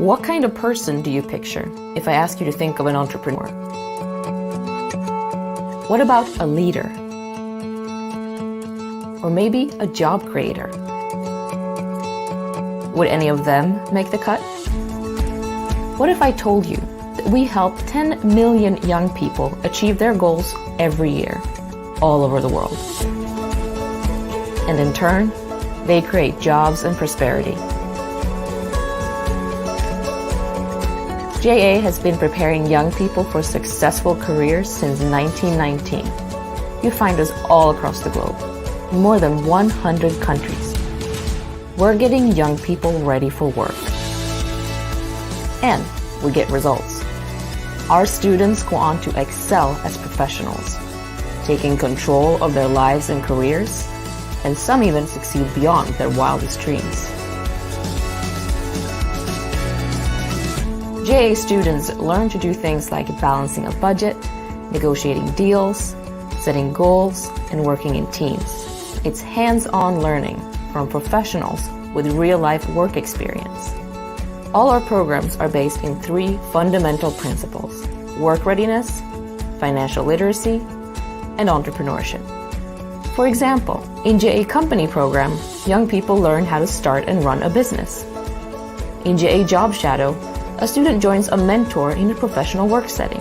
What kind of person do you picture if I ask you to think of an entrepreneur? What about a leader? Or maybe a job creator? Would any of them make the cut? What if I told you that we help 10 million young people achieve their goals every year, all over the world? And in turn, they create jobs and prosperity. JA has been preparing young people for successful careers since 1919. You find us all across the globe, in more than 100 countries. We're getting young people ready for work. And we get results. Our students go on to excel as professionals, taking control of their lives and careers, and some even succeed beyond their wildest dreams. JA students learn to do things like balancing a budget, negotiating deals, setting goals, and working in teams. It's hands-on learning from professionals with real-life work experience. All our programs are based in 3 fundamental principles: work readiness, financial literacy, and entrepreneurship. For example, in JA Company program, young people learn how to start and run a business. In JA Job Shadow, a student joins a mentor in a professional work setting.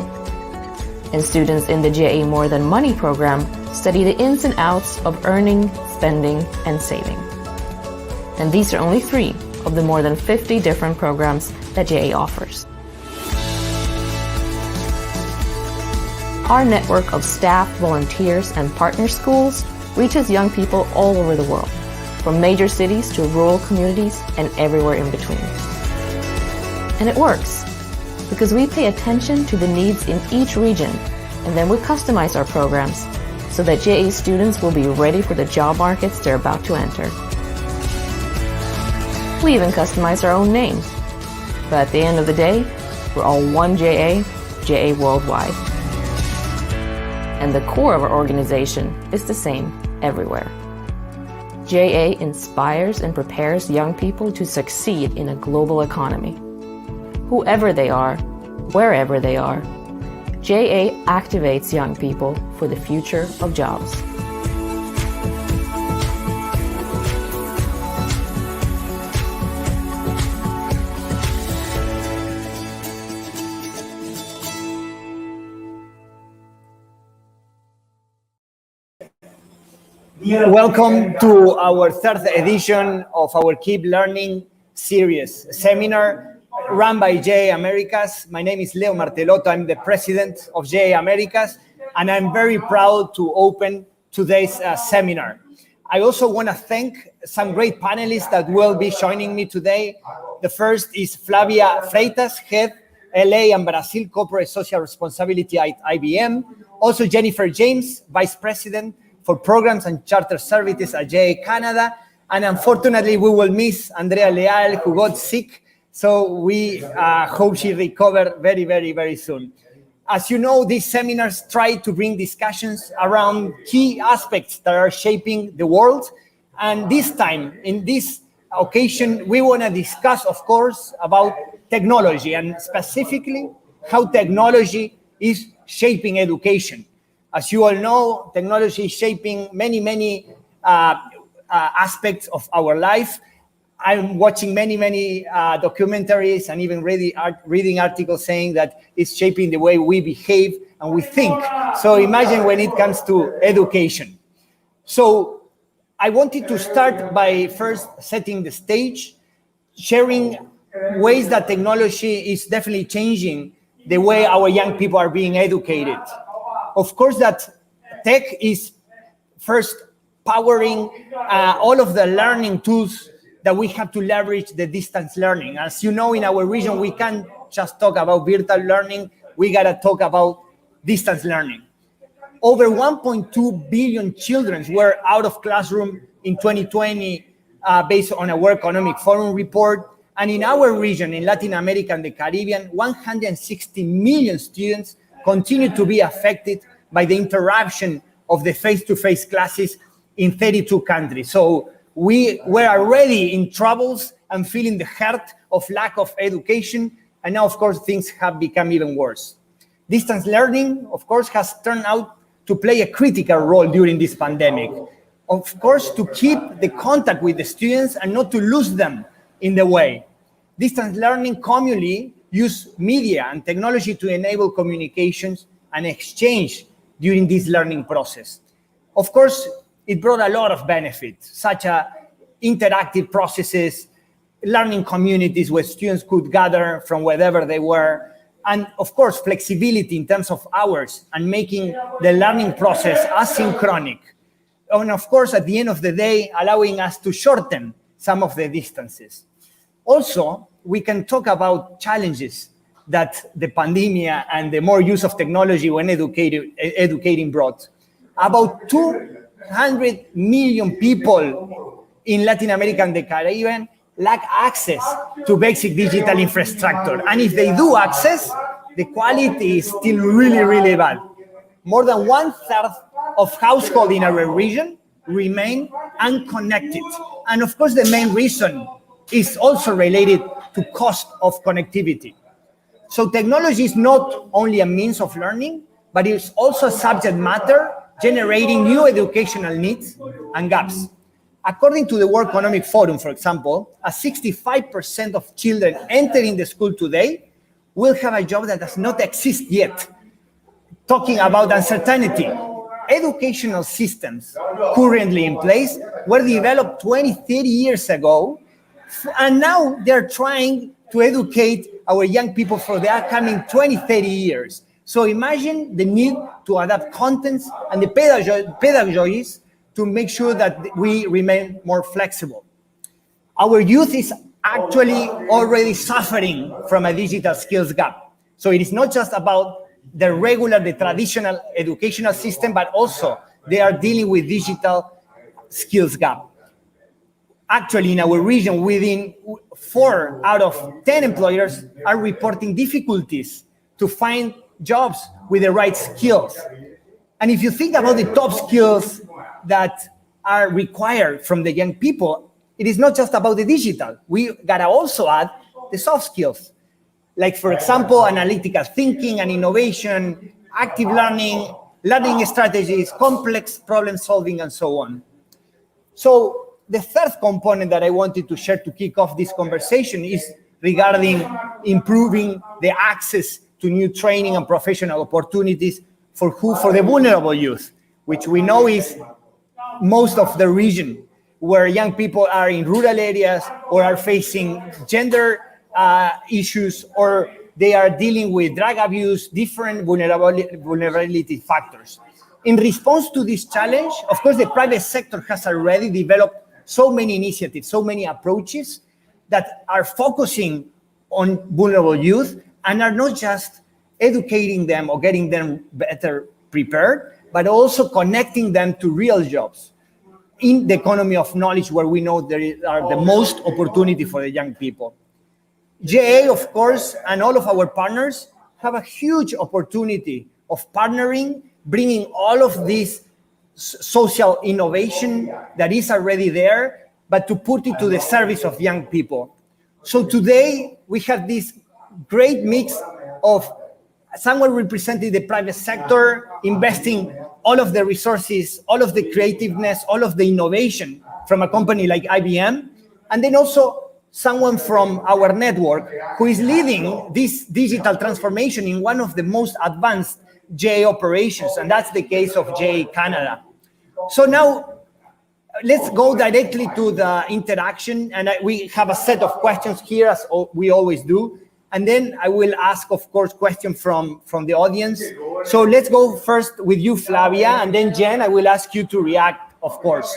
And students in the JA More Than Money program study the ins and outs of earning, spending, and saving. And these are only 3 of the more than 50 different programs that JA offers. Our network of staff, volunteers, and partner schools reaches young people all over the world, from major cities to rural communities and everywhere in between. And it works, because we pay attention to the needs in each region, and then we customize our programs so that JA students will be ready for the job markets they're about to enter. We even customize our own names. But at the end of the day, we're all one JA, JA Worldwide. And the core of our organization is the same everywhere. JA inspires and prepares young people to succeed in a global economy. Whoever they are, wherever they are, JA activates young people for the future of jobs. Welcome to our 3rd edition of our Keep Learning series seminar run by JA Americas. My name is Leo Martellotto. I'm the president of JA Americas, and I'm very proud to open today's seminar. I also want to thank some great panelists that will be joining me today. The first is Flavia Freitas, head LA and Brazil Corporate Social Responsibility at IBM. Also Jennifer James, vice president for programs and charter services at JA Canada. And unfortunately, we will miss Andréa Leal, who got sick. So we hope she recovers very, very, very soon. As you know, these seminars try to bring discussions around key aspects that are shaping the world. And this time, in this occasion, we want to discuss, of course, about technology and specifically how technology is shaping education. As you all know, technology is shaping many aspects of our life. I'm watching many documentaries and even reading articles saying that it's shaping the way we behave and we think. So imagine when it comes to education. So I wanted to start by first setting the stage, sharing ways that technology is definitely changing the way our young people are being educated. Of course, that tech is first powering all of the learning tools that we have to leverage the distance learning. As you know, in our region, we can't just talk about virtual learning. We got to talk about distance learning. Over 1.2 billion children were out of classroom in 2020 based on a World Economic Forum report. And in our region, in Latin America and the Caribbean, 160 million students continue to be affected by the interruption of the face-to-face classes in 32 countries. So We were already in troubles and feeling the hurt of lack of education, and now, of course, things have become even worse. Distance learning, of course, has turned out to play a critical role during this pandemic. Of course, to keep the contact with the students and not to lose them in the way. Distance learning commonly use media and technology to enable communications and exchange during this learning process. Of course, it brought a lot of benefits, such as interactive processes, learning communities where students could gather from wherever they were, and of course, flexibility in terms of hours and making the learning process asynchronic. And of course, at the end of the day, allowing us to shorten some of the distances. Also, we can talk about challenges that the pandemic and the more use of technology when educating brought. About 200 million people in Latin America and the Caribbean lack access to basic digital infrastructure. And if they do access, the quality is still really, really bad. More than 1/3 of households in our region remain unconnected. And of course, the main reason is also related to cost of connectivity. So technology is not only a means of learning, but it's also a subject matter generating new educational needs and gaps. According to the World Economic Forum, for example, 65% of children entering the school today will have a job that does not exist yet. Talking about uncertainty, educational systems currently in place were developed 20, 30 years ago, and now they're trying to educate our young people for the upcoming 20, 30 years. So imagine the need to adapt contents and the pedagogies to make sure that we remain more flexible. Our youth is actually already suffering from a digital skills gap. So it is not just about the traditional educational system, but also they are dealing with digital skills gap. Actually, in our region, within 4 out of 10 employers are reporting difficulties to find jobs with the right skills. And if you think about the top skills that are required from the young people, it is not just about the digital. We gotta also add the soft skills. Like, for example, analytical thinking and innovation, active learning, learning strategies, complex problem solving, and so on. So the third component that I wanted to share to kick off this conversation is regarding improving the access to new training and professional opportunities for the vulnerable youth, which we know is most of the region where young people are in rural areas or are facing gender issues, or they are dealing with drug abuse, different vulnerability factors. In response to this challenge, of course, the private sector has already developed so many initiatives, so many approaches that are focusing on vulnerable youth and are not just educating them or getting them better prepared, but also connecting them to real jobs in the economy of knowledge, where we know there are the most opportunity for the young people. JA, of course, and all of our partners have a huge opportunity of partnering, bringing all of this social innovation that is already there, but to put it to the service of young people. So today, we have this great mix of someone representing the private sector, investing all of the resources, all of the creativeness, all of the innovation from a company like IBM, and then also someone from our network who is leading this digital transformation in one of the most advanced JA operations, and that's the case of JA Canada. So now, let's go directly to the interaction, and we have a set of questions here, as we always do, and then I will ask, of course, questions from the audience. So let's go first with you, Flavia, and then Jen, I will ask you to react, of course.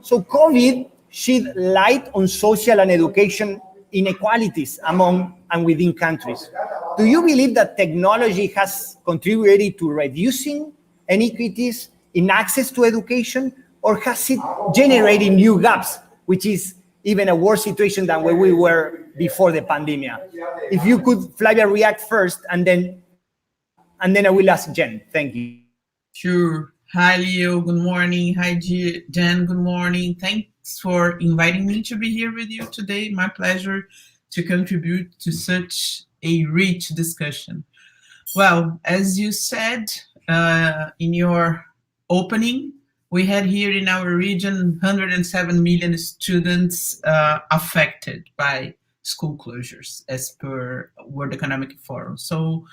So COVID shed light on social and education inequalities among and within countries. Do you believe that technology has contributed to reducing inequities in access to education, or has it generated new gaps, which is even a worse situation than where we were before the pandemic? If you could, Flavia, react first, and then I will ask Jen. Thank you. Sure. Hi, Leo. Good morning. Hi, Jen. Good morning. Thanks Panelists, for inviting me to be here with you today. My pleasure to contribute to such a rich discussion. Well, as you said in your opening, we had here in our region 107 million students affected by school closures as per World Economic Forum. So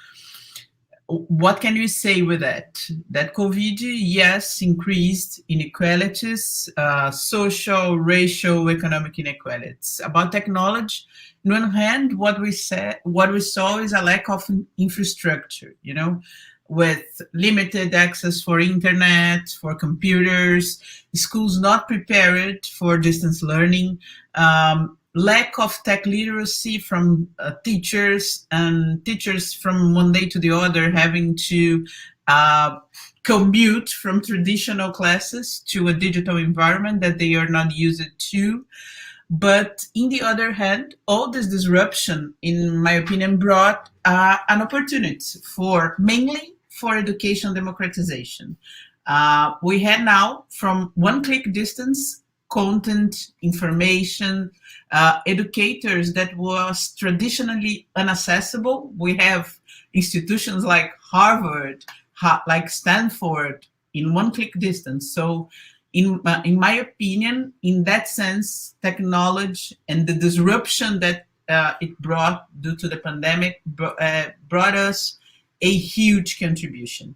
what can we say with that? That COVID, yes, increased inequalities, social, racial, economic inequalities. About technology, on one hand, what we saw is a lack of infrastructure, with limited access for internet, for computers, schools not prepared for distance learning, lack of tech literacy from teachers, and teachers from one day to the other having to commute from traditional classes to a digital environment that they are not used to. But in the other hand, all this disruption, in my opinion, brought an opportunity mainly for education democratization. We had now, from one click distance, content, information, educators that was traditionally inaccessible. We have institutions like Harvard, like Stanford, in one click distance. So in my opinion, in that sense, technology and the disruption that it brought due to the pandemic brought us a huge contribution.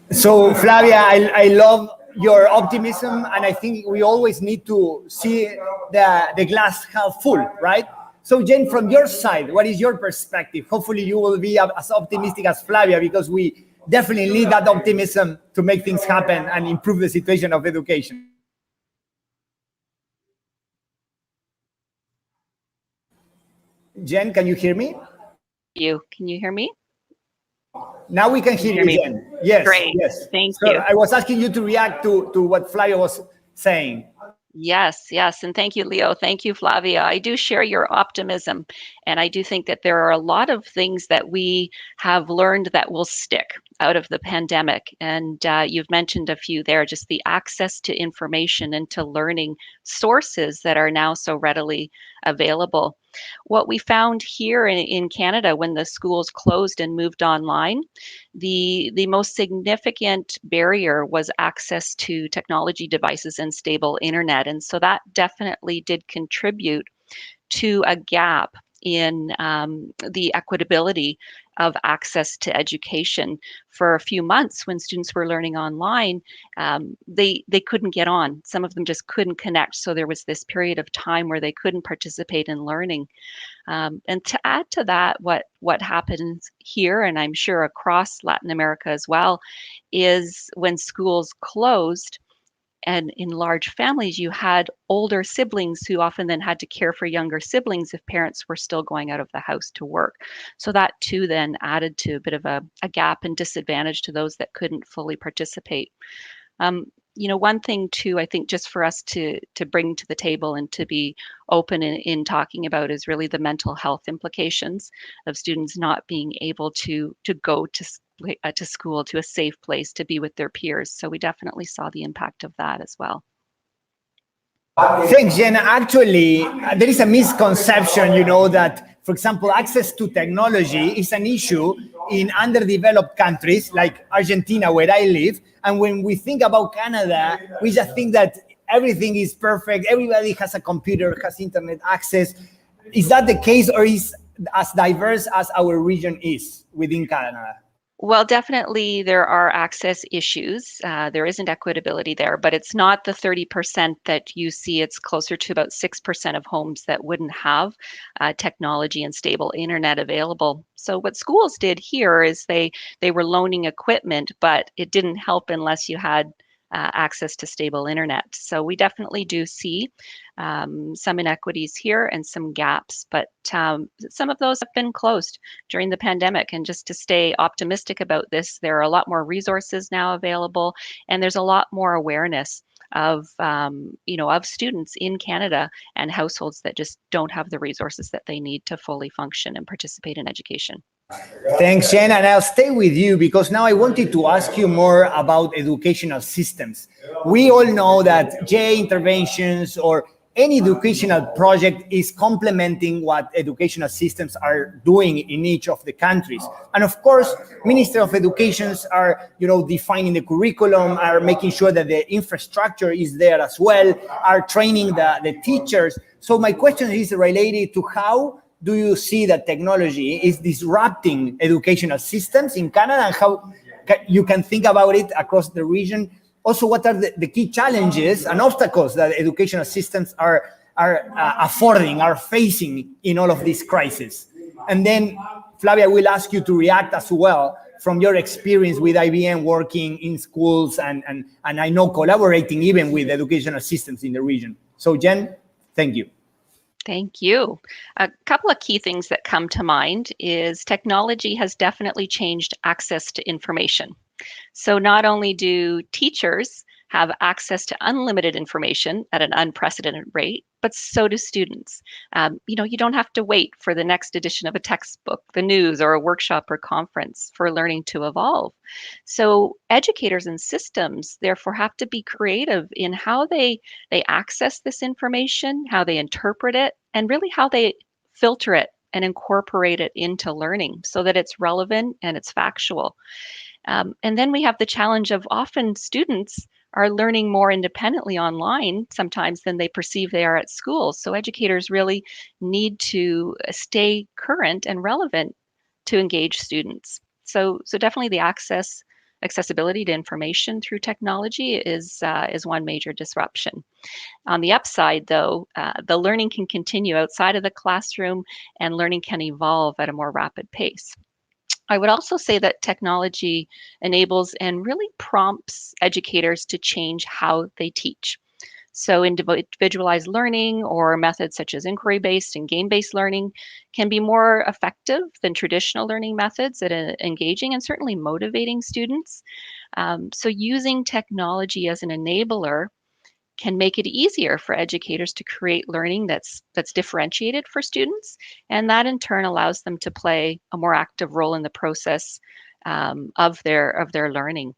So Flavia, I love your optimism, and I think we always need to see the glass half full, right? So Jen, from your side, what is your perspective? Hopefully you will be as optimistic as Flavia, because we definitely need that optimism to make things happen and improve the situation of education. Jen, can you hear me? Can you hear me? Now we can hear you, Jen. Yes, great. Yes. Thank you. You. I was asking you to react to what Flavia was saying. Yes, and thank you, Leo. Thank you, Flavia. I do share your optimism, and I do think that there are a lot of things that we have learned that will stick out of the pandemic. And you've mentioned a few there, just the access to information and to learning sources that are now so readily available. What we found here in Canada when the schools closed and moved online, the most significant barrier was access to technology devices and stable internet. And so that definitely did contribute to a gap in the equitability of access to education. For a few months when students were learning online, they couldn't get on. Some of them just couldn't connect. So there was this period of time where they couldn't participate in learning. And to add to that, what happens here, and I'm sure across Latin America as well, is when schools closed, and in large families, you had older siblings who often then had to care for younger siblings if parents were still going out of the house to work. So that too then added to a bit of a gap and disadvantage to those that couldn't fully participate. One thing too, I think just for us to bring to the table and to be open in talking about is really the mental health implications of students not being able to go to school, to a safe place to be with their peers. So we definitely saw the impact of that as well. Thanks, Jen. Actually, there is a misconception, that, for example, access to technology is an issue in underdeveloped countries like Argentina, where I live. And when we think about Canada, we just think that everything is perfect. Everybody has a computer, has internet access. Is that the case, or is as diverse as our region is within Canada? Well, definitely there are access issues. There isn't equitability there, but it's not the 30% that you see. It's closer to about 6% of homes that wouldn't have technology and stable internet available. So what schools did here is they were loaning equipment, but it didn't help unless you had access to stable internet. So we definitely do see some inequities here and some gaps, but some of those have been closed during the pandemic. And just to stay optimistic about this, there are a lot more resources now available, and there's a lot more awareness of students in Canada and households that just don't have the resources that they need to fully function and participate in education. Thanks, Jen, and I'll stay with you because now I wanted to ask you more about educational systems. We all know that J interventions or any educational project is complementing what educational systems are doing in each of the countries. And of course, Ministry of Educations are, defining the curriculum, are making sure that the infrastructure is there as well, are training the teachers. So my question is related to how do you see that technology is disrupting educational systems in Canada and how you can think about it across the region? Also, what are the key challenges and obstacles that educational systems are facing in all of these crises? And then, Flavia, will ask you to react as well from your experience with IBM working in schools and I know collaborating even with educational systems in the region. So, Jen, thank you. Thank you. A couple of key things that come to mind is technology has definitely changed access to information. So not only do teachers have access to unlimited information at an unprecedented rate, but so do students. You don't have to wait for the next edition of a textbook, the news, or a workshop or conference for learning to evolve. So educators and systems therefore have to be creative in how they access this information, how they interpret it, and really how they filter it and incorporate it into learning so that it's relevant and it's factual. And then we have the challenge of often students are learning more independently online sometimes than they perceive they are at school. So educators really need to stay current and relevant to engage students. So definitely the accessibility to information through technology is one major disruption. On the upside, though, the learning can continue outside of the classroom and learning can evolve at a more rapid pace. I would also say that technology enables and really prompts educators to change how they teach. So individualized learning or methods such as inquiry-based and game-based learning can be more effective than traditional learning methods at engaging and certainly motivating students. So using technology as an enabler can make it easier for educators to create learning that's differentiated for students, and that in turn allows them to play a more active role in the process of their learning.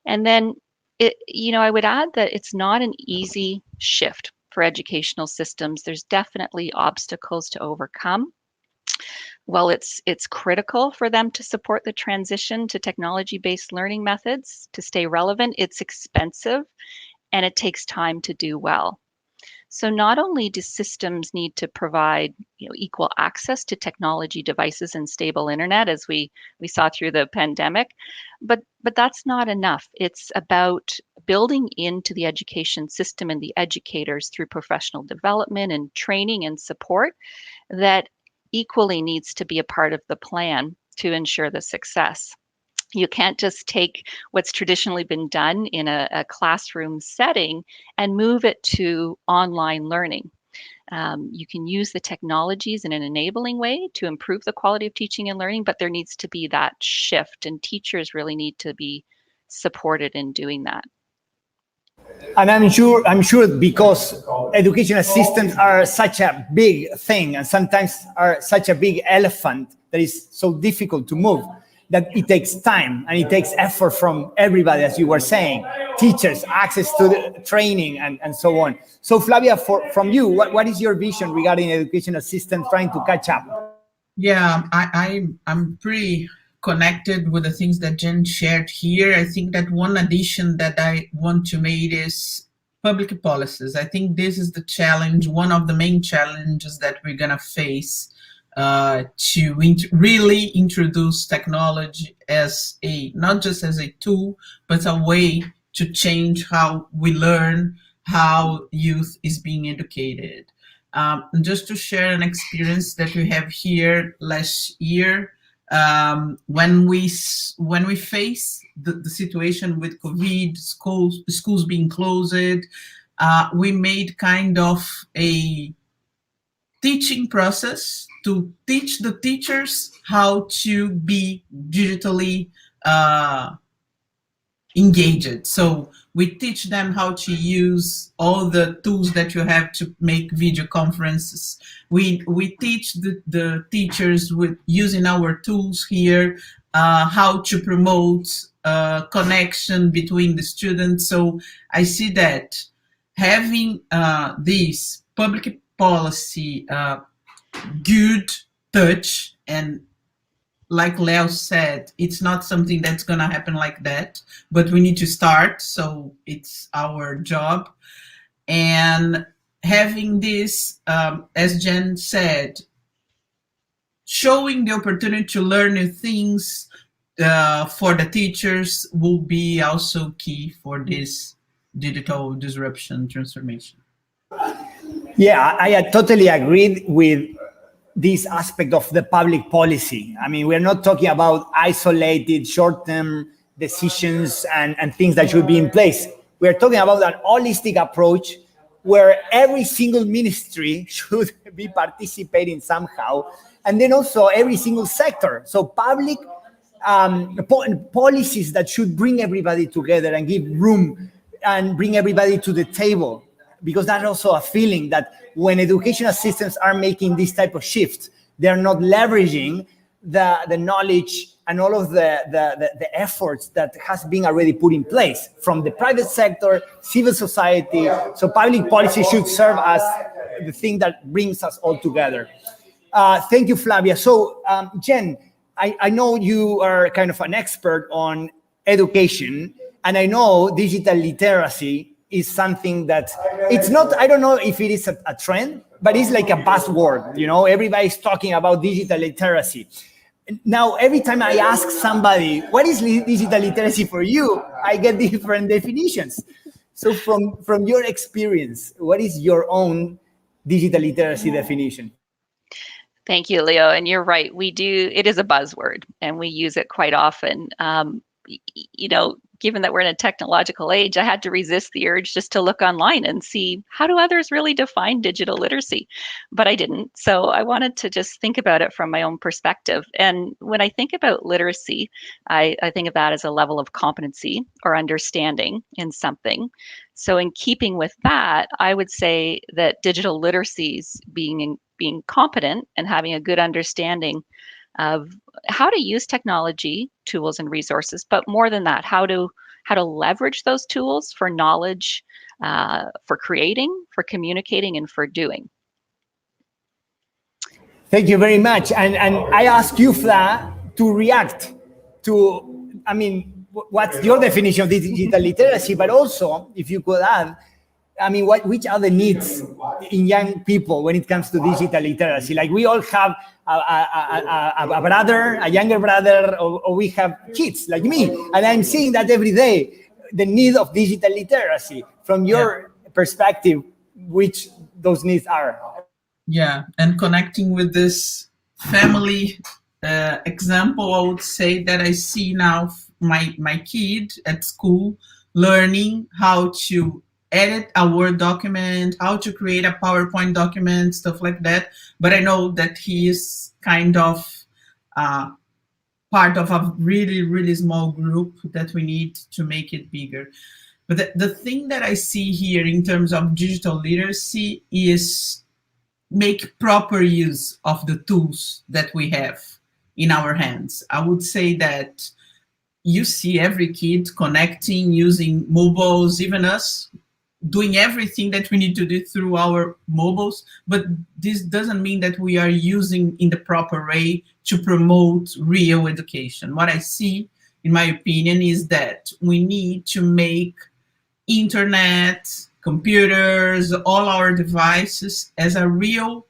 And then I would add that it's not an easy shift for educational systems. There's definitely obstacles to overcome. While it's critical for them to support the transition to technology-based learning methods to stay relevant, it's expensive and it takes time to do well. So not only do systems need to provide equal access to technology devices and stable internet, as we saw through the pandemic, but that's not enough. It's about building into the education system and the educators through professional development and training and support that equally needs to be a part of the plan to ensure the success. You can't just take what's traditionally been done in a classroom setting and move it to online learning. You can use the technologies in an enabling way to improve the quality of teaching and learning, but there needs to be that shift, and teachers really need to be supported in doing that. And I'm sure because educational systems are such a big thing and sometimes are such a big elephant that is so difficult to move, that it takes time and it takes effort from everybody, as you were saying, teachers, access to the training and so on. So Flavia, from you, what is your vision regarding educational systems trying to catch up? Yeah, I'm pretty connected with the things that Jen shared here. I think that one addition that I want to make is public policies. I think this is the challenge, one of the main challenges that we're gonna face to really introduce technology as not just as a tool, but a way to change how we learn, how youth is being educated. And just to share an experience that we have here last year, when we face the situation with COVID, schools being closed, we made kind of a teaching process to teach the teachers how to be digitally engaged. So We teach them how to use all the tools that you have to make video conferences. We teach the teachers with using our tools here how to promote connection between the students. So I see that having this public policy good touch, and like Leal said, it's not something that's going to happen like that, but we need to start. So it's our job. And having this, as Jen said, showing the opportunity to learn new things for the teachers will be also key for this digital disruption transformation. Yeah, I totally agree with this aspect of the public policy. I mean, we're not talking about isolated short-term decisions and things that should be in place. We're talking about an holistic approach where every single ministry should be participating somehow, and then also every single sector. So public policies that should bring everybody together and give room and bring everybody to the table. Because that's also a feeling that when educational systems are making this type of shift, they're not leveraging the knowledge and all of the efforts that has been already put in place from the private sector, civil society. So public policy should serve as the thing that brings us all together. Thank you, Flavia. So, Jen, I know you are kind of an expert on education, and I know digital literacy is something that it's not, I don't know if it is a trend, but it's like a buzzword, you know, everybody's talking about digital literacy. Now, every time I ask somebody, what is digital literacy for you? I get different definitions. So from your experience, what is your own digital literacy definition? Thank you, Leo. And you're right. It is a buzzword and we use it quite often. You know, given that we're in a technological age, I had to resist the urge just to look online and see how do others really define digital literacy, but I didn't. So I wanted to just think about it from my own perspective. And when I think about literacy, I think of that as a level of competency or understanding in something. So in keeping with that, I would say that digital literacies being competent and having a good understanding of how to use technology, tools, and resources, but more than that, how to leverage those tools for knowledge, for creating, for communicating, and for doing. Thank you very much. And I ask you, Fla, to react to, I mean, what's your definition of digital literacy, but also, if you could add, I mean, which are the needs in young people when it comes to digital literacy? Like we all have a brother, a younger brother, or we have kids like me. And I'm seeing that every day, the need of digital literacy. From your perspective, which those needs are? Yeah, and connecting with this family example, I would say that I see now my kid at school learning how to edit a Word document, how to create a PowerPoint document, stuff like that. But I know that he is kind of part of a really, really small group that we need to make it bigger. But the thing that I see here in terms of digital literacy is make proper use of the tools that we have in our hands. I would say that you see every kid connecting, using mobiles, even us, doing everything that we need to do through our mobiles, but this doesn't mean that we are using in the proper way to promote real education. What I see, in my opinion, is that we need to make internet, computers, all our devices as a real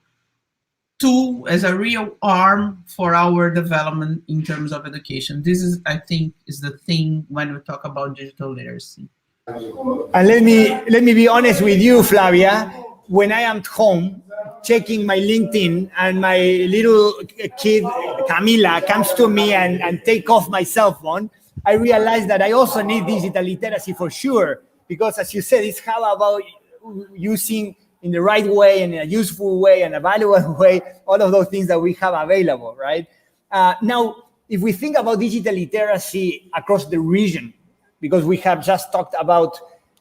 tool, as a real arm for our development in terms of education. This is, I think, is the thing when we talk about digital literacy. And let me be honest with you, Flavia. When I am at home checking my LinkedIn and my little kid, Camila, comes to me and take off my cell phone, I realize that I also need digital literacy for sure. Because as you said, it's how about using in the right way and in a useful way and a valuable way, all of those things that we have available, right? Now, if we think about digital literacy across the region, because we have just talked about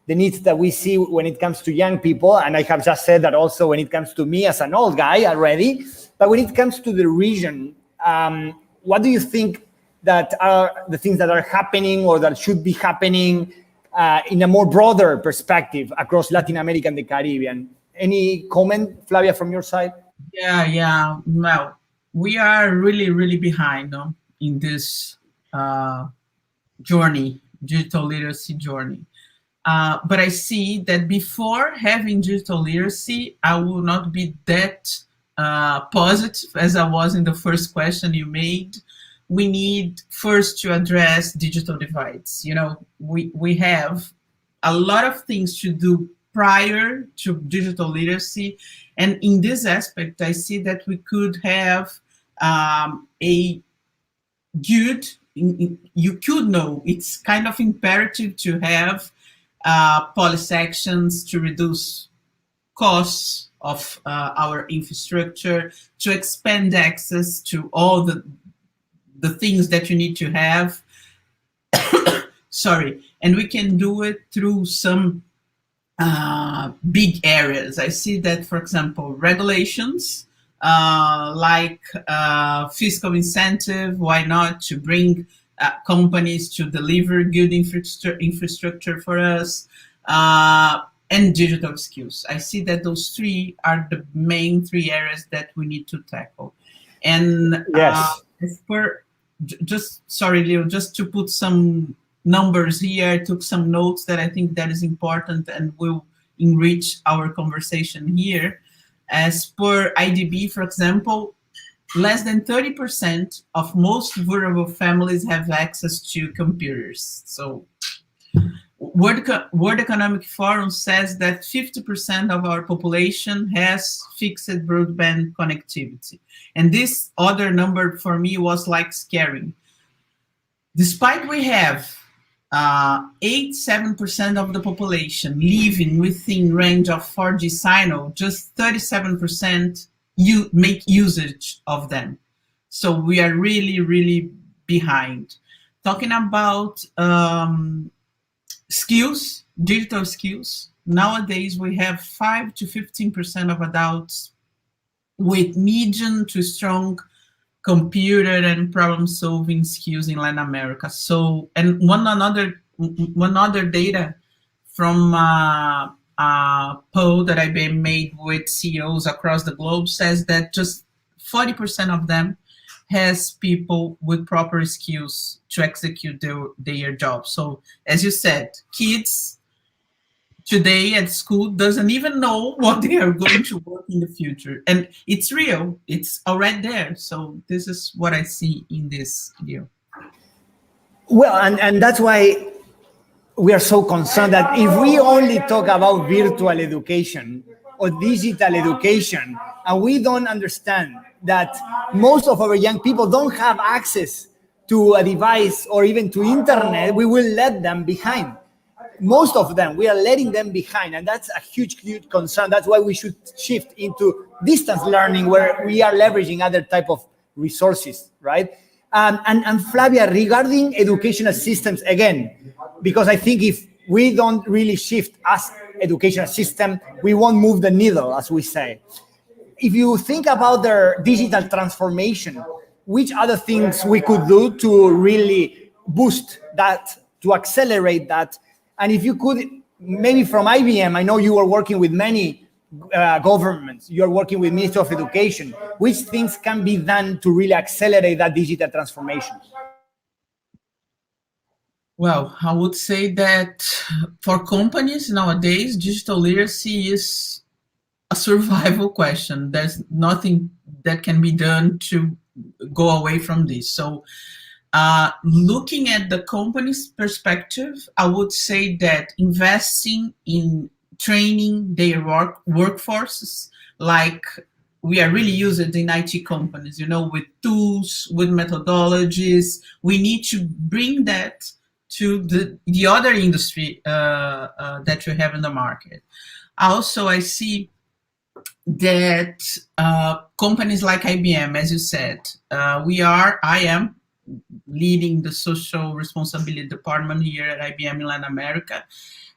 the needs that we see when it comes to young people. And I have just said that also when it comes to me as an old guy already. But when it comes to the region, what do you think that are the things that are happening or that should be happening in a more broader perspective across Latin America and the Caribbean? Any comment, Flavia, from your side? Yeah. Well, we are really behind in this journey, digital literacy journey. But I see that before having digital literacy, I will not be that positive as I was in the first question you made. We need first to address digital divides. We have a lot of things to do prior to digital literacy. And in this aspect, I see that we could have a good, you could know, it's kind of imperative to have policy actions to reduce costs of our infrastructure, to expand access to all the things that you need to have. Sorry, and we can do it through some big areas. I see that, for example, regulations like fiscal incentive, why not, to bring companies to deliver good infrastructure for us, and digital skills. I see that those three are the main three areas that we need to tackle. And yes. Sorry, Leo, just to put some numbers here, I took some notes that I think that is important and will enrich our conversation here. As per IDB, for example, less than 30% of most vulnerable families have access to computers. So World Economic Forum says that 50% of our population has fixed broadband connectivity. And this other number for me was like scary. Despite we have 87% of the population living within range of 4G signal, just 37% make usage of them. So we are really behind. Talking about skills, digital skills, nowadays we have 5 to 15% of adults with medium to strong computer and problem-solving skills in Latin America. So, and one other data from a poll that IBM made with CEOs across the globe says that just 40% of them has people with proper skills to execute their job. So, as you said, kids today at school doesn't even know what they are going to work in the future. And it's real, it's already there. So this is what I see in this video. Well, and that's why we are so concerned that if we only talk about virtual education or digital education, and we don't understand that most of our young people don't have access to a device or even to internet, we will let them behind. Most of them, we are letting them behind, and that's a huge concern. That's why we should shift into distance learning, where we are leveraging other type of resources, right? And Flavia, regarding educational systems, again, because I think if we don't really shift as educational system, we won't move the needle, as we say. If you think about their digital transformation, which other things we could do to really boost that, to accelerate that? And if you could, maybe from IBM, I know you are working with many governments, you're working with Ministry of Education, which things can be done to really accelerate that digital transformation? Well, I would say that for companies nowadays, digital literacy is a survival question. There's nothing that can be done to go away from this. So looking at the company's perspective, I would say that investing in training their workforces, like we are really using in IT companies, with tools, with methodologies, we need to bring that to the other industry that we have in the market. Also, I see that companies like IBM, as you said, I am leading the social responsibility department here at IBM in Latin America.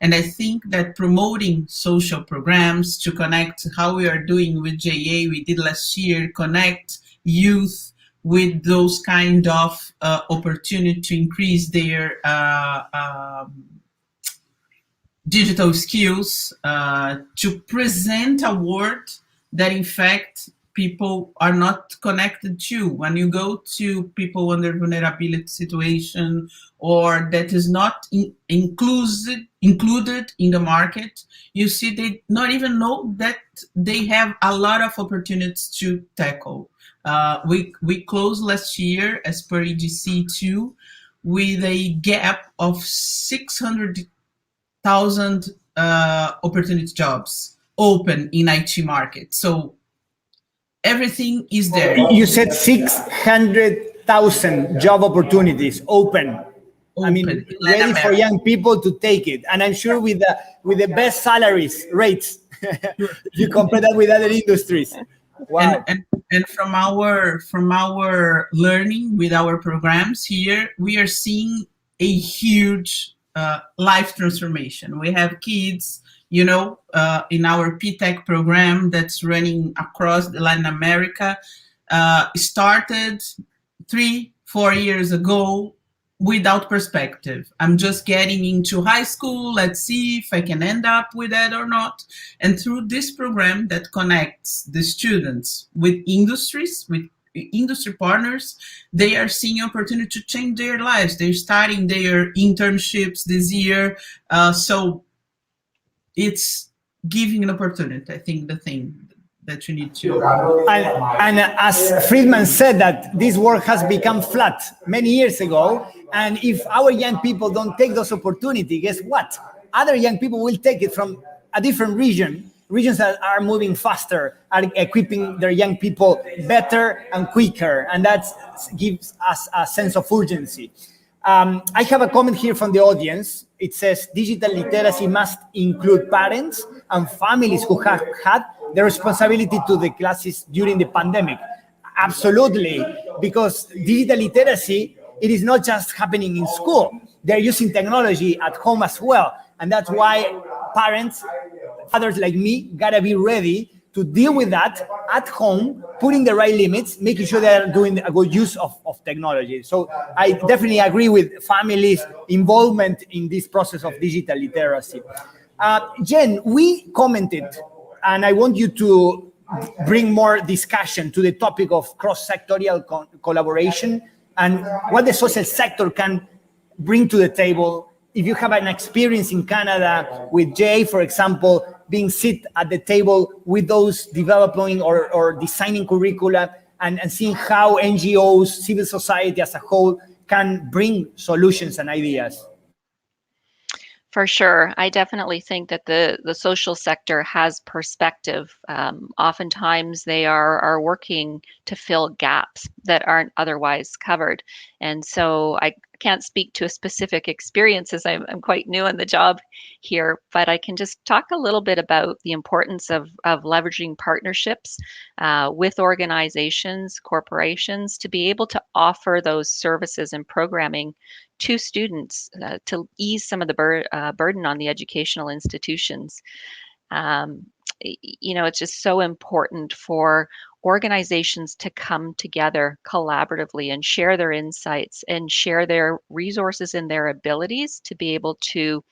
And I think that promoting social programs to connect how we are doing with JA, we did last year, connect youth with those kind of opportunity to increase their digital skills, to present a world that in fact people are not connected to. When you go to people under vulnerability situation or that is not included in the market, you see they not even know that they have a lot of opportunities to tackle. We closed last year as per EDC2 with a gap of 600,000 opportunity jobs open in IT market. So everything is there. You said 600,000 job opportunities open. I mean, ready for young people to take it, and I'm sure with the best salaries rates. If you compare that with other industries. Wow. And from our learning with our programs here, we are seeing a huge life transformation. We have kids, in our PTech program that's running across Latin America, started 3-4 years ago without perspective. I'm just getting into high school. Let's see if I can end up with that or not. And through this program that connects the students with industries, with industry partners, they are seeing opportunity to change their lives. They're starting their internships this year. So it's giving an opportunity, I think, the thing that you need to. And as Friedman said, that this work has become flat many years ago. And if our young people don't take those opportunities, guess what? Other young people will take it from a different region. Regions that are moving faster are equipping their young people better and quicker. And that gives us a sense of urgency. I have a comment here from the audience. It says digital literacy must include parents and families who have had the responsibility to the classes during the pandemic. Absolutely, because digital literacy, it is not just happening in school. They're using technology at home as well. And that's why parents, fathers like me, gotta be ready to deal with that at home, putting the right limits, making sure they're doing a good use of technology. So I definitely agree with families' involvement in this process of digital literacy. Jen, we commented, and I want you to bring more discussion to the topic of cross-sectorial collaboration and what the social sector can bring to the table. If you have an experience in Canada with Jay, for example, being sit at the table with those developing or designing curricula and seeing how NGOs, civil society as a whole can bring solutions and ideas. For sure. I definitely think that the social sector has perspective. Oftentimes they are working to fill gaps that aren't otherwise covered. And so I can't speak to a specific experience as I'm quite new in the job here, but I can just talk a little bit about the importance of leveraging partnerships with organizations, corporations, to be able to offer those services and programming to students to ease some of the burden on the educational institutions. It's just so important for organizations to come together collaboratively and share their insights and share their resources and their abilities to be able to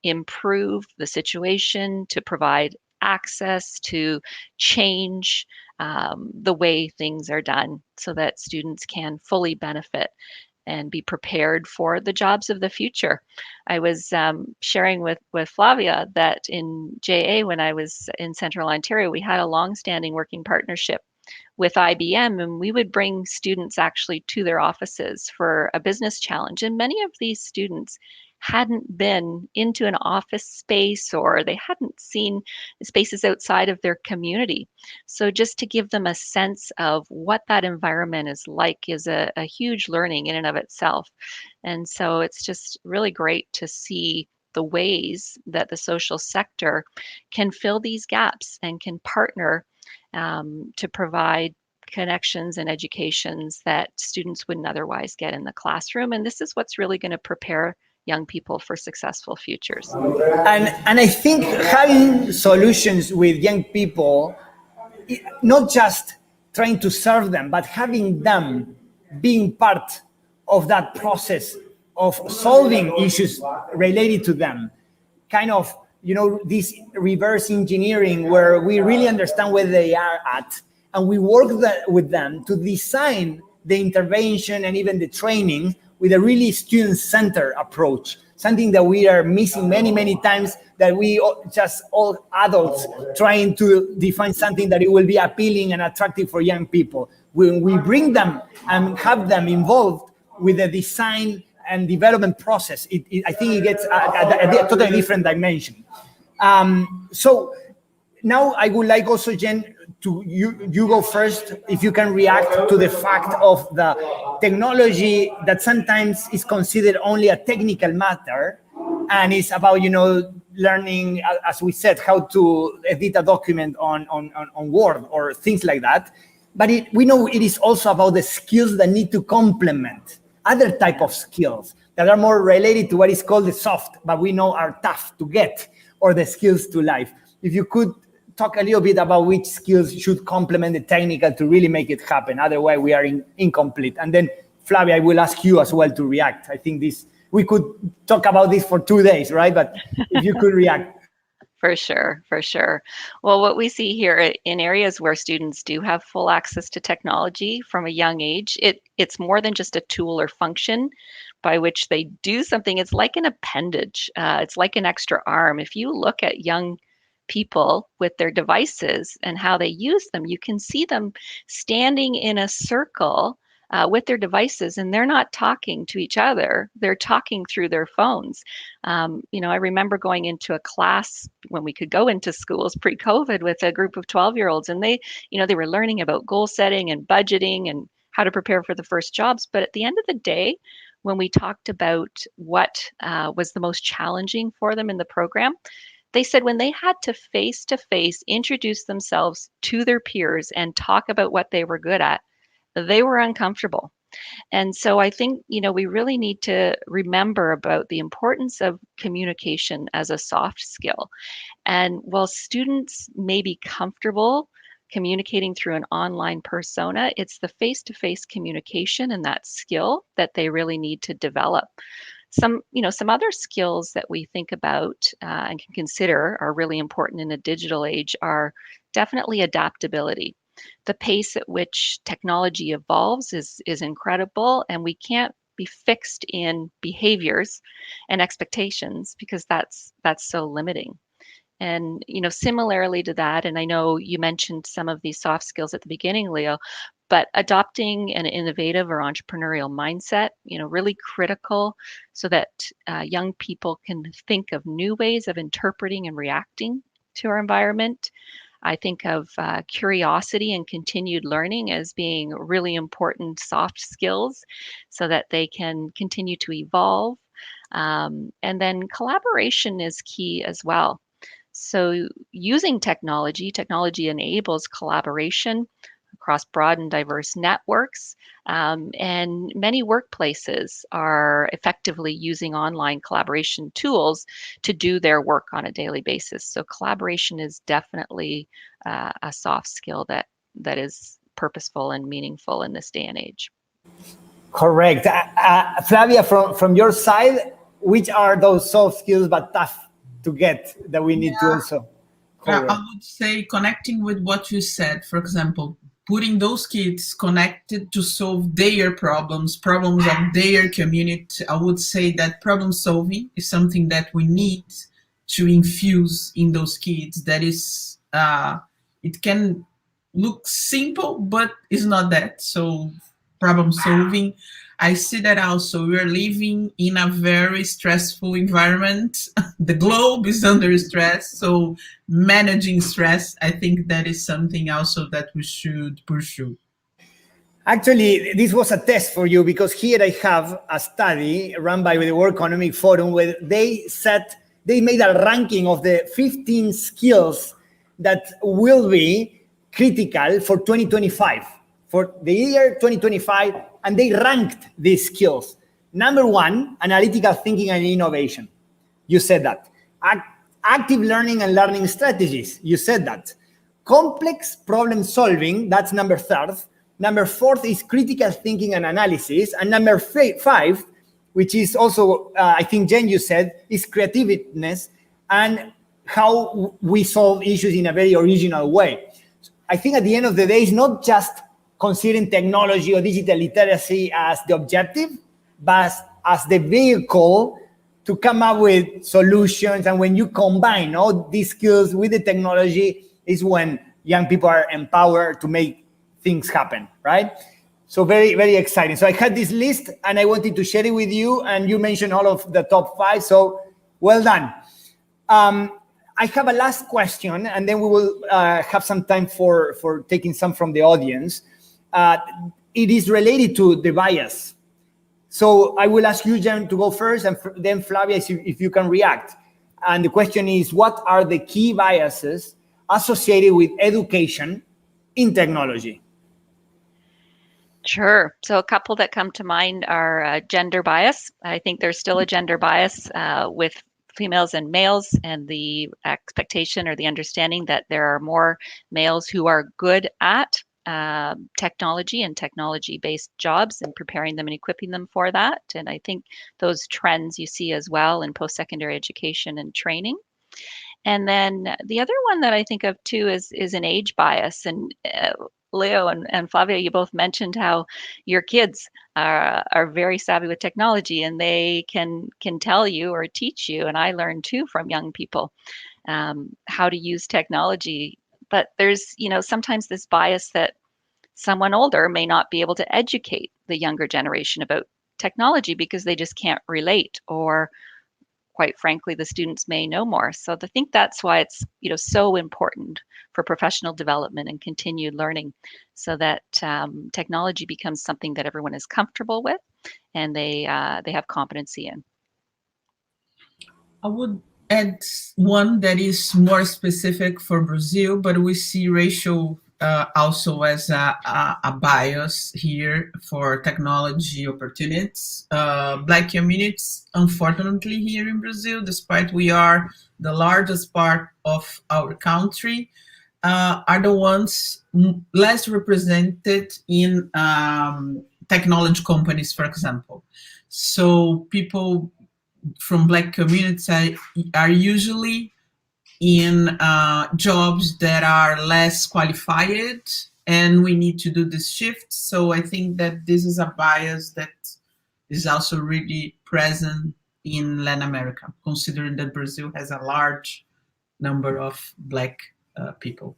improve the situation, to provide access, to change the way things are done so that students can fully benefit and be prepared for the jobs of the future. I was sharing with Flavia that in JA, when I was in Central Ontario, we had a long-standing working partnership with IBM, and we would bring students actually to their offices for a business challenge. And many of these students hadn't been into an office space, or they hadn't seen spaces outside of their community. So just to give them a sense of what that environment is like is a huge learning in and of itself. And so it's just really great to see the ways that the social sector can fill these gaps and can partner to provide connections and educations that students wouldn't otherwise get in the classroom. And this is what's really going to prepare young people for successful futures. And I think having solutions with young people, not just trying to serve them, but having them being part of that process of solving issues related to them, kind of, this reverse engineering where we really understand where they are at, and we work with them to design the intervention and even the training with a really student-centered approach, something that we are missing many, many times, that we just all adults trying to define something that it will be appealing and attractive for young people. When we bring them and have them involved with the design and development process, I think it gets a totally different dimension. So now I would like also, Jen, to you go first, if you can react to the fact of the technology that sometimes is considered only a technical matter, and it's about, learning, as we said, how to edit a document on Word or things like that. But we know it is also about the skills that need to complement other type of skills that are more related to what is called the soft, but we know are tough to get, or the skills to life. If you could talk a little bit about which skills should complement the technical to really make it happen. Otherwise, we are incomplete. And then, Flavia, I will ask you as well to react. I think we could talk about this for 2 days, right? But if you could react. For sure, for sure. Well, what we see here in areas where students do have full access to technology from a young age, it's more than just a tool or function by which they do something. It's like an appendage. It's like an extra arm. If you look at young people with their devices and how they use them, you can see them standing in a circle with their devices, and they're not talking to each other. They're talking through their phones. I remember going into a class when we could go into schools pre-COVID with a group of 12-year-olds, and they were learning about goal setting and budgeting and how to prepare for the first jobs. But at the end of the day, when we talked about what was the most challenging for them in the program, they said when they had to face introduce themselves to their peers and talk about what they were good at, they were uncomfortable. And so I think, we really need to remember about the importance of communication as a soft skill. And while students may be comfortable communicating through an online persona, it's the face-to-face communication and that skill that they really need to develop. Some other skills that we think about and can consider are really important in a digital age are definitely adaptability. The pace at which technology evolves is incredible, and we can't be fixed in behaviors and expectations because that's so limiting. And similarly to that, and I know you mentioned some of these soft skills at the beginning, Leal, but adopting an innovative or entrepreneurial mindset, really critical so that young people can think of new ways of interpreting and reacting to our environment. I think of curiosity and continued learning as being really important soft skills so that they can continue to evolve. And then collaboration is key as well. So using technology enables collaboration across broad and diverse networks. And many workplaces are effectively using online collaboration tools to do their work on a daily basis. So collaboration is definitely a soft skill that is purposeful and meaningful in this day and age. Correct. Flavia, from your side, which are those soft skills but tough to get that we need to also cover? I would say connecting with what you said, for example, putting those kids connected to solve their problems of their community. I would say that problem solving is something that we need to infuse in those kids. That is, it can look simple, but it's not that. So problem solving, I see that also we're living in a very stressful environment. The globe is under stress. So managing stress, I think that is something also that we should pursue. Actually, this was a test for you because here I have a study run by the World Economic Forum where they made a ranking of the 15 skills that will be critical for 2025 for the year 2025, and they ranked these skills. Number 1, analytical thinking and innovation. You said that. Active learning and learning strategies. You said that. Complex problem solving, that's number 3. Number 4 is critical thinking and analysis. And number 5, which is also, I think, Jen, you said, is creativeness and how we solve issues in a very original way. I think at the end of the day, it's not just considering technology or digital literacy as the objective, but as the vehicle to come up with solutions. And when you combine all these skills with the technology is when young people are empowered to make things happen, right? So very, very exciting. So I had this list and I wanted to share it with you, and you mentioned all of the top 5, so well done. I have a last question, and then we will have some time for taking some from the audience. It is related to the bias. So I will ask you, Jen, to go first, and then Flavia, if you can react. And the question is, what are the key biases associated with education in technology? Sure. So a couple that come to mind are gender bias. I think there's still a gender bias with females and males, and the expectation or the understanding that there are more males who are good at technology and technology-based jobs and preparing them and equipping them for that. And I think those trends you see as well in post-secondary education and training. And then the other one that I think of too is an age bias. And Leo and Flavia, you both mentioned how your kids are very savvy with technology, and they can tell you or teach you, and I learned too from young people, how to use technology. But there's, sometimes this bias that someone older may not be able to educate the younger generation about technology because they just can't relate, or quite frankly, the students may know more. So I think that's why it's so important for professional development and continued learning, so that technology becomes something that everyone is comfortable with and they have competency in. I would add one that is more specific for Brazil, but we see racial also as a bias here for technology opportunities. Black communities, unfortunately, here in Brazil, despite we are the largest part of our country, are the ones less represented in technology companies, for example. So people from Black communities are usually in jobs that are less qualified, and we need to do this shift. So I think that this is a bias that is also really present in Latin America, considering that Brazil has a large number of Black people.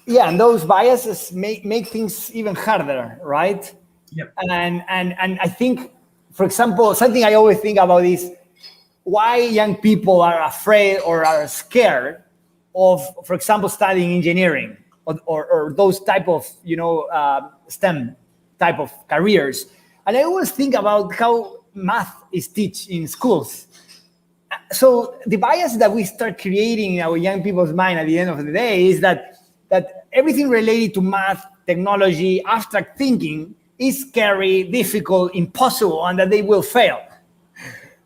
Yeah, and those biases make things even harder, right? Yep. And I think, for example, something I always think about is why young people are afraid or are scared of, for example, studying engineering or those type of, STEM type of careers. And I always think about how math is taught in schools. So the bias that we start creating in our young people's mind at the end of the day is that everything related to math, technology, abstract thinking is scary, difficult, impossible, and that they will fail.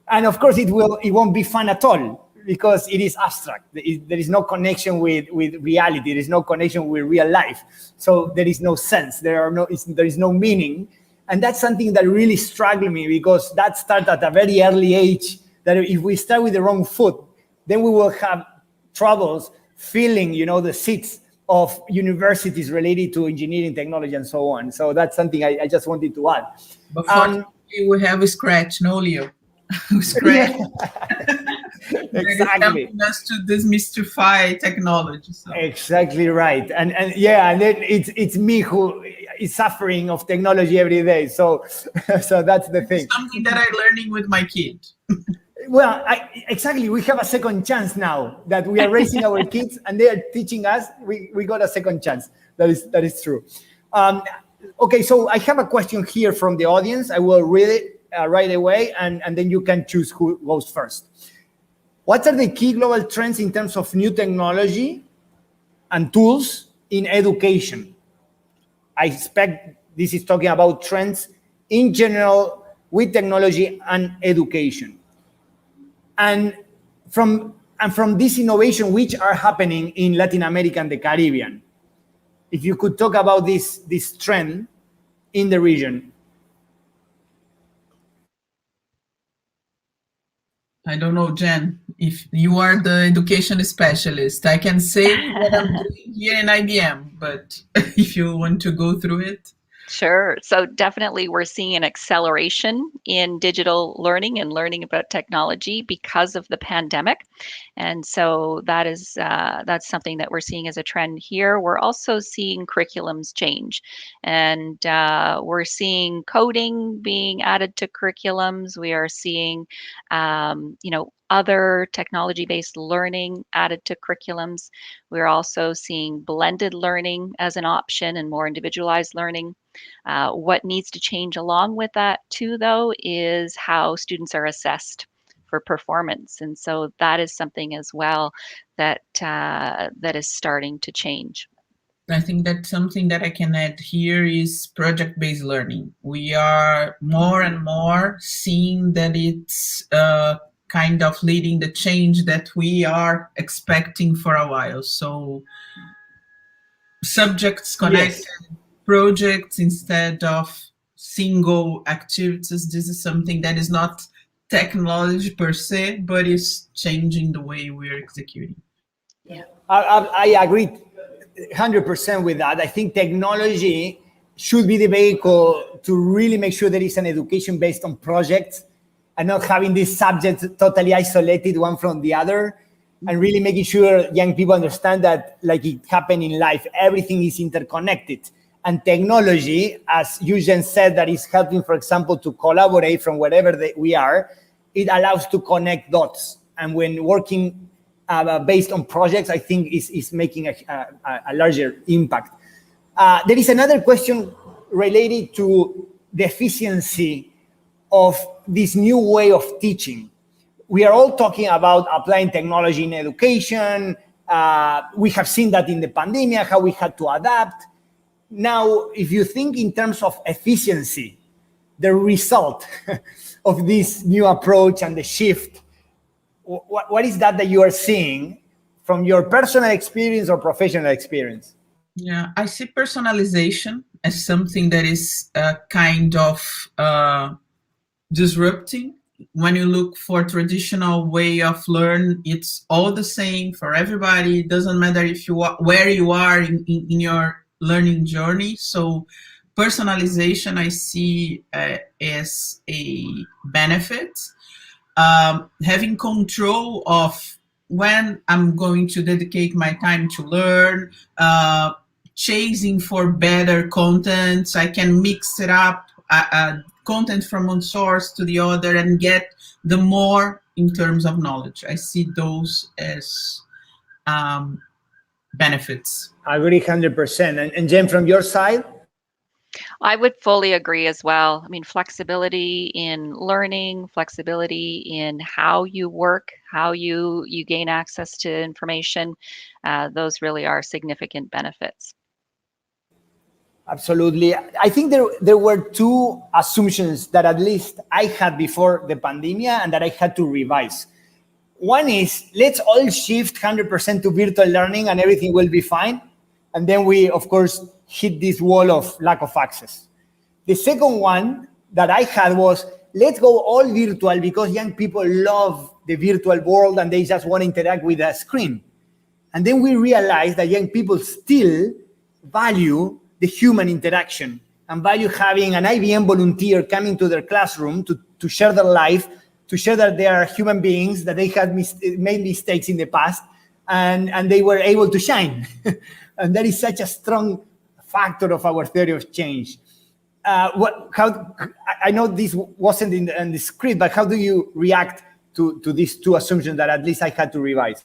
And of course, it won't be fun at all because it is abstract. There is no connection with reality. There is no connection with real life. So there is no sense. There is no meaning. And that's something that really struck me, because that started at a very early age, that if we start with the wrong foot, then we will have troubles filling, the seats of universities related to engineering, technology, and so on. So that's something I just wanted to add. But fortunately, we have a Scratch, no, Leo? Scratch. Exactly. Helping us to demystify technology. So. Exactly right. And then it's me who is suffering of technology every day. So that's the thing. Something that I'm learning with my kid. Well, exactly. We have a second chance now that we are raising our kids and they are teaching us. We got a second chance. That is true. Okay, so I have a question here from the audience. I will read it right away, and then you can choose who goes first. What are the key global trends in terms of new technology and tools in education? I expect this is talking about trends in general with technology and education. And from this innovation, which are happening in Latin America and the Caribbean, if you could talk about this trend in the region. I don't know, Jen, if you are the education specialist. I can say what I'm doing here in IBM, but if you want to go through it. Sure. So definitely we're seeing an acceleration in digital learning and learning about technology because of the pandemic. And so that's something that we're seeing as a trend here. We're also seeing curriculums change, and we're seeing coding being added to curriculums. We are seeing, other technology-based learning added to curriculums. We're also seeing blended learning as an option and more individualized learning. What needs to change along with that too, though, is how students are assessed for performance, and so that is something as well that is starting to change. I think that something that I can add here is project-based learning. We are more and more seeing that it's kind of leading the change that we are expecting for a while. So subjects connected, yes. Projects instead of single activities. This is something that is not technology per se, but is changing the way we're executing. Yeah, I agree 100% with that. I think technology should be the vehicle to really make sure there is an education based on projects and not having these subjects totally isolated one from the other, and really making sure young people understand that, like it happened in life, everything is interconnected. And technology, as Eugen said, that is helping, for example, to collaborate from wherever we are, it allows to connect dots. And when working based on projects, I think is making a larger impact. There is another question related to the efficiency of this new way of teaching. We are all talking about applying technology in education. We have seen that in the pandemic, how we had to adapt. Now, if you think in terms of efficiency, the result of this new approach and the shift, what is that you are seeing from your personal experience or professional experience? Yeah, I see personalization as something that is kind of disrupting. When you look for traditional way of learn, it's all the same for everybody. It doesn't matter if you are where you are in your learning journey. So personalization I see as a benefit. Having control of when I'm going to dedicate my time to learn, chasing for better content. I can mix it up, content from one source to the other, and get the more in terms of knowledge. I see those as benefits. I agree 100%. And Jen, from your side? I would fully agree as well. I mean, flexibility in learning, flexibility in how you work, how you gain access to information, those really are significant benefits. Absolutely. I think there were two assumptions that at least I had before the pandemic and that I had to revise. One is, let's all shift 100% to virtual learning and everything will be fine. And then we, of course, hit this wall of lack of access. The second one that I had was, let's go all virtual because young people love the virtual world and they just want to interact with a screen. And then we realized that young people still value the human interaction and value having an IBM volunteer coming to their classroom to share their life, to share that they are human beings, that they had made mistakes in the past, and they were able to shine. And that is such a strong factor of our theory of change. I know this wasn't in the script, but how do you react to these two assumptions that at least I had to revise?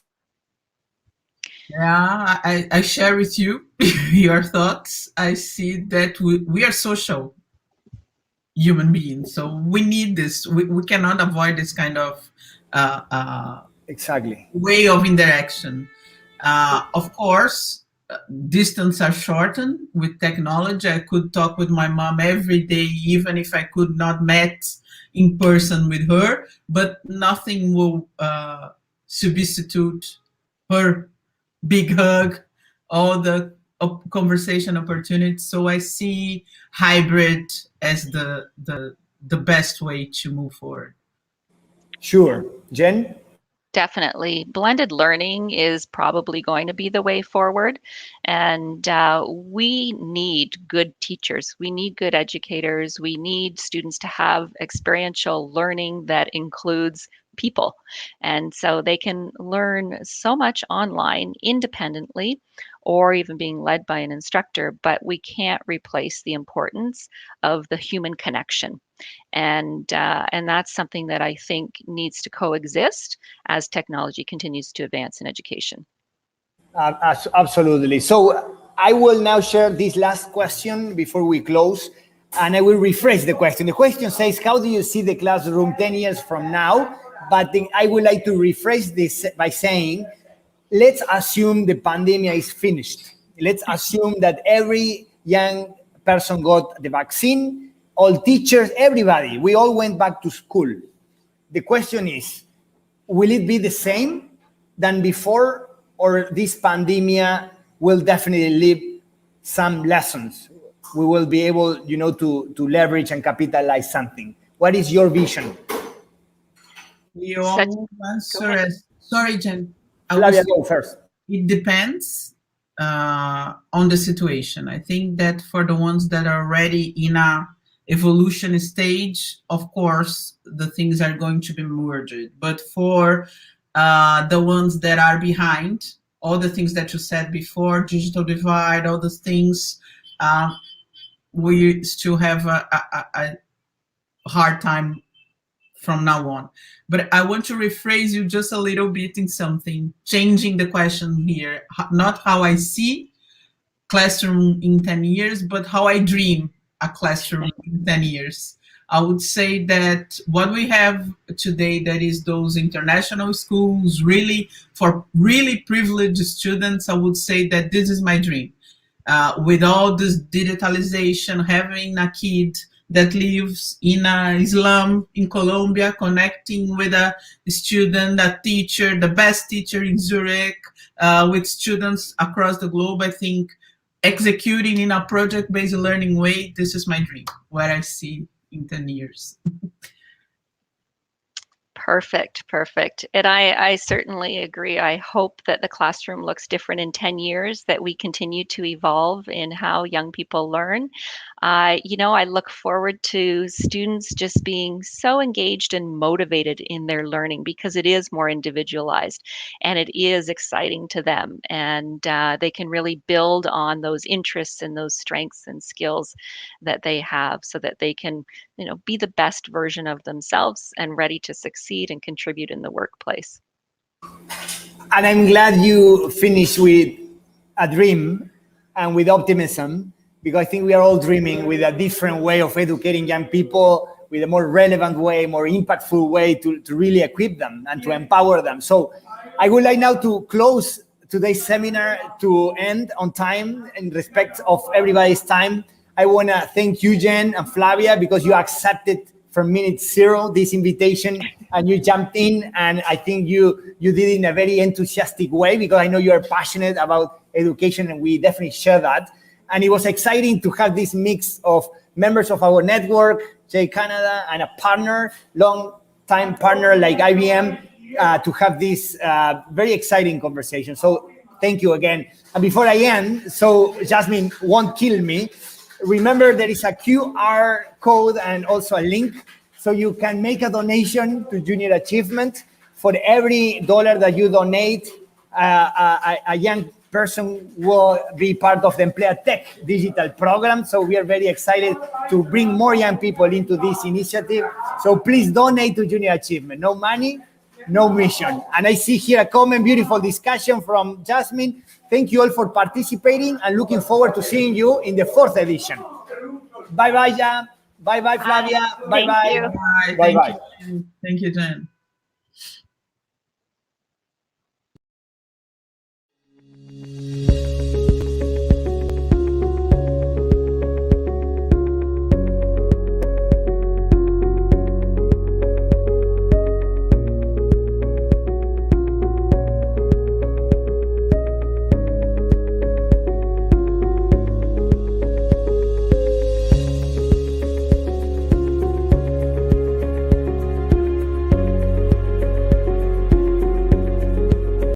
Yeah, I share with you your thoughts. I see that we are social human beings, so we need this. We cannot avoid this kind of exactly way of interaction. Of course, distance are shortened with technology. I could talk with my mom every day, even if I could not meet in person with her, but nothing will substitute her big hug, all the conversation opportunities. So I see hybrid as the best way to move forward. Sure. Jen? Definitely. Blended learning is probably going to be the way forward. And we need good teachers. We need good educators. We need students to have experiential learning that includes people. And so they can learn so much online independently or even being led by an instructor, but we can't replace the importance of the human connection. And that's something that I think needs to coexist as technology continues to advance in education. Absolutely. So I will now share this last question before we close, and I will rephrase the question. The question says, how do you see the classroom 10 years from now? But I would like to rephrase this by saying, let's assume the pandemic is finished. Let's assume that every young person got the vaccine, all teachers, everybody, we all went back to school. The question is, will it be the same than before, or this pandemic will definitely leave some lessons? We will be able, to leverage and capitalize something. What is your vision? You all answer. Sorry, Jen. Flavia, go first. It depends on the situation. I think that for the ones that are already in a evolution stage, of course, the things are going to be merged. But for the ones that are behind, all the things that you said before, digital divide, all those things, we still have a hard time from now on. But I want to rephrase you just a little bit in something, changing the question here, not how I see classroom in 10 years, but how I dream a classroom in 10 years. I would say that what we have today, that is those international schools, really for really privileged students, I would say that this is my dream. With all this digitalization, having a kid that lives in a slum in Colombia, connecting with a student, a teacher, the best teacher in Zurich, with students across the globe, I think executing in a project-based learning way, this is my dream, what I see in 10 years. Perfect. And I certainly agree. I hope that the classroom looks different in 10 years, that we continue to evolve in how young people learn. I look forward to students just being so engaged and motivated in their learning because it is more individualized and it is exciting to them. And they can really build on those interests and those strengths and skills that they have so that they can, be the best version of themselves and ready to succeed and contribute in the workplace. And I'm glad you finished with a dream and with optimism, because I think we are all dreaming with a different way of educating young people, with a more relevant way, more impactful way to really equip them and to empower them. So I would like now to close today's seminar to end on time in respect of everybody's time. I want to thank you, Jen and Flavia, because you accepted from minute zero this invitation and you jumped in, and I think you did it in a very enthusiastic way, because I know you are passionate about education and we definitely share that. And it was exciting to have this mix of members of our network, J Canada, and a partner, long-time partner like IBM, to have this very exciting conversation. So thank you again. And before I end, so Jasmine won't kill me, remember there is a QR code and also a link, so you can make a donation to Junior Achievement. For every dollar that you donate, a young person will be part of the Emplea Tech digital program. So we are very excited to bring more young people into this initiative. So please donate to Junior Achievement. No money, no mission. And I see here a comment, beautiful discussion from Jasmine. Thank you all for participating and looking forward to seeing you in the 4th edition. Bye-bye, Jan. Bye-bye, Flavia. Bye-bye. Bye-bye. Thank you, Jen.